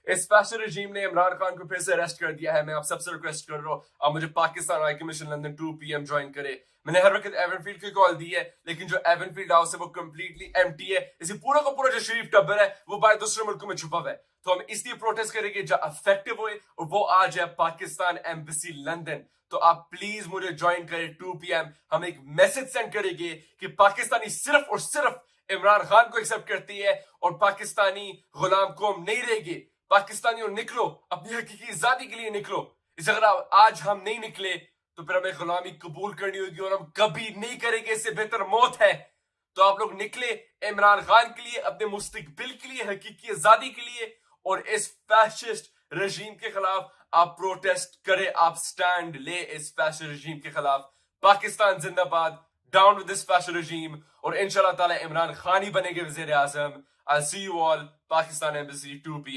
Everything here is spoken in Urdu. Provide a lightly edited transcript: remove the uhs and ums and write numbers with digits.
اس فیشن رجیم نے عمران خان کو پھر سے اریسٹ کر دیا ہے. میں آپ سب سے ریکویسٹ کر رہا ہوں آپ مجھے Pakistan high commission London 2 PM join کرے. میں نے ہر وقت ایون فیلڈ کی کال دی ہے لیکن جو ایون فیلڈ ہاؤس ہے وہ کمپلیٹلی ایمٹی ہے. اسی پورا کا پورا جو شریف ٹبر ہے وہ باہر دوسرے ملکوں میں چھپا ہوا ہے. تو ہم اس لیے پروٹیسٹ کریں گے جو افیکٹو ہوئے اور وہ آج ہے پاکستان ایمبیسی لندن. تو آپ پلیز مجھے جوائن کریں 2 PM. ہم ایک میسج سینڈ کریں گے کہ پاکستانی صرف اور صرف عمران خان کو ایکسپٹ کرتی ہے اور پاکستانی غلام قوم نہیں رہے گی. پاکستانیوں نکلو, اپنی حقیقی آزادی کے لیے نکلو. اس اگر آج ہم نہیں نکلے تو پھر ہمیں غلامی قبول کرنی ہوگی اور ہم کبھی نہیں کریں گے, اس سے بہتر موت ہے. تو آپ لوگ نکلے عمران خان کے لیے, اپنے مستقبل کے لیے, حقیقی آزادی کے لیے, اور اس فیشسٹ رجیم کے خلاف آپ پروٹیسٹ کریں, آپ سٹینڈ لے اس فیشسٹ رجیم کے خلاف. پاکستان زندہ باد, ڈاؤن ود دس فیشسٹ رجیم, اور انشاءاللہ تعالی عمران خان ہی بنے گے وزیر اعظم. I'll see you all, Pakistan Embassy 2 PM.